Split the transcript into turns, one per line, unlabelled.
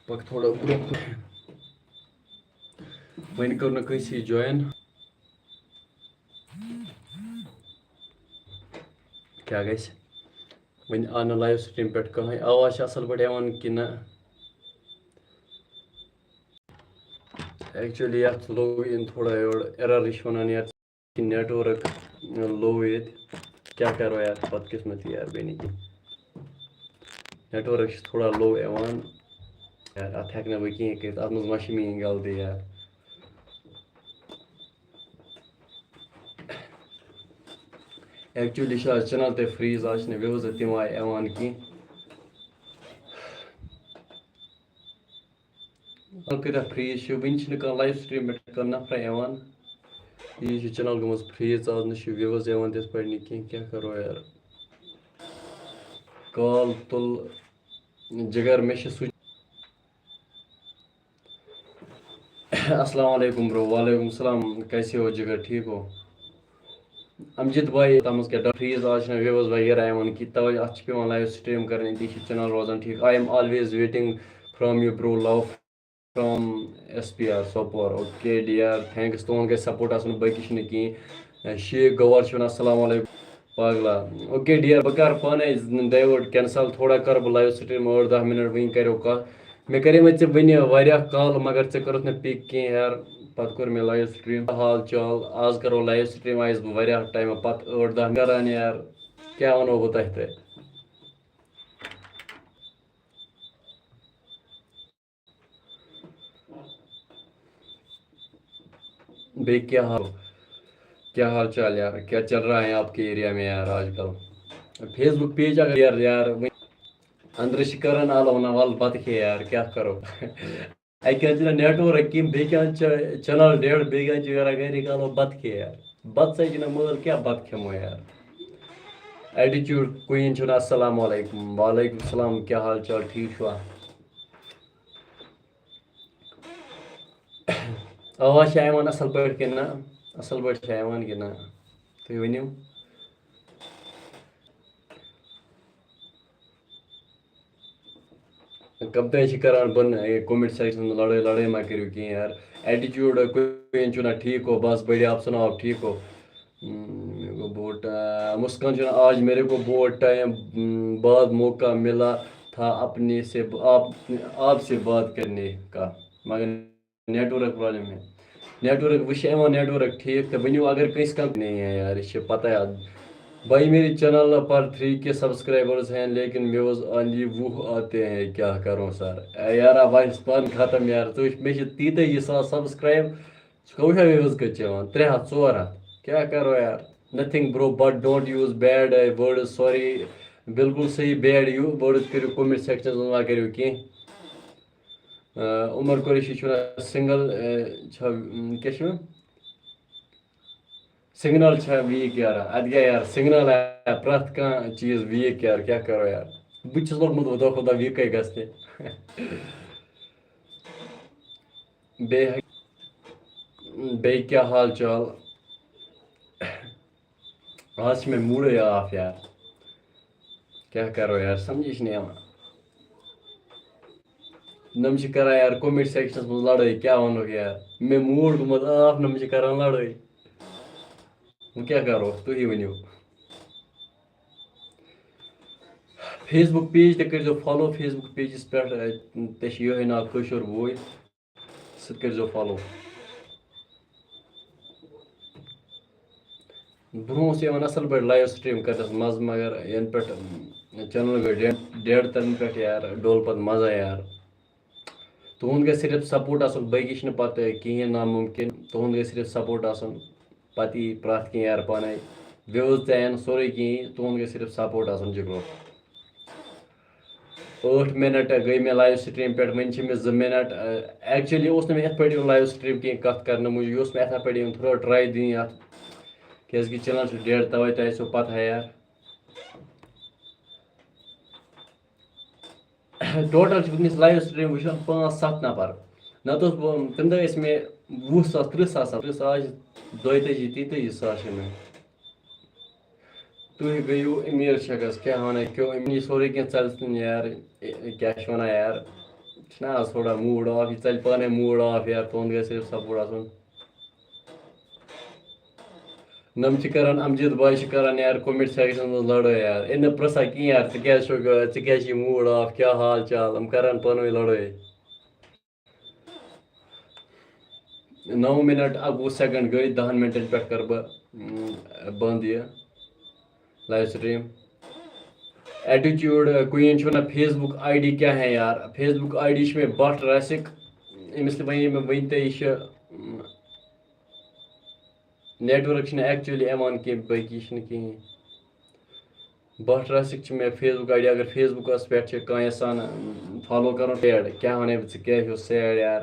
پک تھوڑا برو ون کر نا کسی جوائن کیا گژھِ ون آو نا لایو سٹریم پہ کہین آواز اصل پہ کہ نا ایکچولی یتھ لو ان تھوڑا یور ایرر یہ ونان یار نیٹ ورک لو یہ کیا کرو یار بد قسمتی یار بینی نیٹ ورک تھوڑا لو یوان یار ات ہیک نا بہ کہین کرت ات مز ما چھ میٲنۍ غلطی یار ایکچولی آج چینل تہ فریز آج وِوز تم آیہِ یوان کینٛہہ کۭتیاہ فریز چھِ وٕنہِ چھِنہٕ کانٛہہ لایِو سٹریٖم پٮ۪ٹھ کانٛہہ نفرا یِوان یہِ چھِ چینل گٔمٕژ فریز آز نہٕ چھِ وِوٕز یِوان تِتھ پٲٹھۍ نہٕ کینٛہہ کیٛاہ کرو یار کال تُل جگر مےٚ چھِ سُہ السلام علیکم برو وعلیکم السلام کیسے ہو جگر ٹھیک ہو امجد بھائی تتھ منٛز کیٛاہ فریز آز چھِنہٕ وِوٕز وغیرہ یِوان کینٛہہ توے اتھ چھِ پیٚوان لایِو سٹریٖم کَرٕنۍ تی چھِ چینل روزان ٹھیٖک I am always waiting from you bro love from S P R Sopore okay dear thanks تُہُنٛد گژھِ سپوٹ آسُن باقٕے چھُنہٕ کِہیٖنۍ شیخ گوار چھُ وَنان السلام علیکم پاگلا اوکے ڈیئر بہٕ کَرٕ پانے ڈایوٲٹ کینسل تھوڑا کَرٕ بہٕ لایِو سٹریٖم 8-10 منٹ وٕنہِ کَریو کَتھ مےٚ کَرے وۄنۍ ژےٚ وٕنہِ واریاہ کال مگر ژےٚ کٔرٕتھ نہٕ پِک کینٛہہ یار پَتہٕ کوٚر مےٚ لایِو سٹریٖم حال چال آز کَرو لایِو سٹریٖم آیس بہٕ واریاہ ٹایمہٕ پَتہٕ 8-10 کَران یار کیٛاہ وَنو بہٕ تۄہہِ تہِ بیٚیہِ کیا حال چال یار کیا چل رہا ہے آپ کے ایریا میں یار آج کل فیس بک پیج اگر یار اندرٕ چھِ کران الو نہ ول بتہٕ کھے یار کیٛاہ کرو اکہِ اندٕ چھِنہٕ نیٹ ورک کِہیٖنۍ بیٚکہِ اندٕ چھِ چنل ڈیڈ بیٚکہِ اندٕ چھِ کران گرِکۍ الو بتہٕ کھے یار بتہٕ سۭتۍ چھِنہٕ مٲل کیٛاہ بتہٕ کھٮ۪مو یار ایٹِچیوٗڈ کویٖن چھُ وَنان السلام علیکم وعلیکم السلام کیٛاہ حال چال ٹھیٖک چھُوا آواز چھا یِوان اَصٕل پٲٹھۍ کِنہٕ نہ اَصٕل پٲٹھۍ چھا یِوان کِنہٕ نہ تُہۍ ؤنِو کَپتان چھِ کران بۄن کومنٹ سیکشن منٛز لڑٲے لڑٲے ما کٔرِو کینٛہہ یار ایٹِچیوٗڈ کویٖن چھُ وَنان ٹھیٖک ہو بس بڑھیا آپ سُناو آپ ٹھیٖک ہو بہت مسکان چھُ وَنان آج میرے کو بہت ٹائم بعد موقع ملا تھا اپنے سے آپ سے بات کرنے کا مگر نیٹ ورک پرابلم ہے نیٹ ورک وٕ چھِ یِوان نیٹ ورک ٹھیٖک تہٕ ؤنِو اگر کٲنٛسہِ کانٛہہ نہیں ہے یار یہِ چھِ پتہ بھائی میری چینل پر 3K سبسکرائبرز ہیں لیکن ویوز آنلی 20 آتے ہیں کیا کروں سر یار وۄنۍ پن ختم یار مےٚ چھِ تیٖتیٛاہ ساس سبسکرایب ژٕ کۭتیاہ ویوز کٔژ چھِ یِوان 300-400 کیٛاہ کرو یار nothing bro but don't use bad words sorry بالکل صحیح بیڈ وٲڈٕز کٔرِو کومنٹ سیکشنس منٛز ما کٔرِو کینٛہہ عمر قریشی چھُ وَنان سنگل چھا کیٛاہ چھُ سگنل چھا ویٖک یار اَدٕ کیٛاہ یار سگنل پرٛٮ۪تھ کانٛہہ چیٖز ویٖک یار کیٛاہ کرو یار بہٕ تہِ چھُس لوٚگمُت دۄہ کھۄتہٕ دۄہ ویٖکٕے گژھنہِ بیٚیہِ کیٛاہ حال چال آز چھِ مےٚ موٗڈٕے آف یار کیٛاہ کرو یار سمجھی چھِنہٕ یِوان نۄم چھِ کران یار کومنٹ سیکشنس منٛز لڑٲے کیٛاہ وَنو یار مےٚ موٗڈ گوٚمُت آف نۄم چھِ کران لڑٲے وۄنۍ کیٛاہ کرو تُہی ؤنِو فیس بُک پیج تہِ کٔرۍزیو فالو فیس بُک پیجَس پٮ۪ٹھ تہِ چھِ یِہوٚے ناو کٲشُر بوے سُہ تہِ کٔرۍزیو فالو برونٛہہ اوس یِوان اَصٕل پٲٹھۍ لایِو سٹریٖم کَرنَس مَزٕ مگر یَنہٕ پٮ۪ٹھ چَنَل گٔے ڈٮ۪ڈ تَنہٕ پٮ۪ٹھ یار ڈوٚل پَتہٕ مَزَے یار تُہُنٛد گژھِ صرف سپوٹ آسُن باقٕے چھِنہٕ پَتہٕ کِہیٖنۍ نامُمکِن تُہُنٛد گژھِ صرف سپوٹ آسُن پَتہٕ یی پرٛٮ۪تھ کینٛہہ یار پانَے وِوٕز تہِ یِن سورُے کینٛہہ یی تُہُنٛد گژھِ صرف سپوٹ آسُن جِگرو 8 مِنٹ گٔے مےٚ لایِو سٹریٖم پٮ۪ٹھ وۄنۍ چھِ مےٚ 2 مِنٹ ایکچُؤلی اوس نہٕ مےٚ یِتھ پٲٹھۍ یُن لایِو سٹریٖم کینٛہہ کَتھ کَرنہٕ موٗجوٗب یہِ اوس مےٚ یِتھَے پٲٹھۍ یُن تھوڑا ٹراے دِنۍ اَتھ کیٛازِکہِ چَنَل چھُ ڈٮ۪ڈ تَوَے تۄہہِ آسیو پَتہ یار ٹوٹل چھِ وٕنکٮ۪س لایِو سٹریٖم وٕچھان 5-7 نفر نَتہٕ اوس بہٕ تَمہِ دۄہ ٲسۍ مےٚ 20 ساس 30 ساس آز چھِ 32-33 ساس چھِ مےٚ تُہۍ گٔیِو أمیٖر شخص کیٛاہ وَنان کیوں أمۍ سورُے کینٛہہ ژَلہِ یار کیٛاہ چھِ وَنان یار نا تھوڑا موڈ آف یہ ژَلہِ پانے موڈ آف یار تُہُنٛد گژھِ سپورٹ آسُن نم چھِ کران امجد باے چھِ کران یار کومنٹ سیکشنس منٛز لڑٲے یار یہِ نہٕ پرٛژھان کِہیٖنۍ یار ژٕ کیٛازِ چھُکھ ژٕ کیٛازِ چھُے موڈ آف کیٛاہ حال چال یِم کران پانہٕ ؤنۍ لڑٲے 9 منٹ 11 سیکنڈ گٔے 10 منٹن پٮ۪ٹھ کر بہٕ بنٛد یہِ لایو سٹریٖم ایٹِچیوٗڈ کویِن چھُ ونان فیس بُک آی ڈی کیٛاہ ہے یار فیس بُک آی ڈی چھِ مےٚ بٹ راسِک أمِس تہِ وَنے مےٚ وٕنۍ تہِ یہِ چھِ نیٹؤرٕک چھِنہٕ ایکچُؤلی یِوان کینٛہہ باقٕے چھِنہٕ کِہیٖنۍ بٹ راسِک چھِ مےٚ فیس بُک آی ڈی اگر فیس بُکَس پٮ۪ٹھ چھِ کانٛہہ یَژھان فالو کَرُن ایڈ کیٛاہ وَنے بہٕ ژٕ کیٛاہ چھُکھ سیڈ یار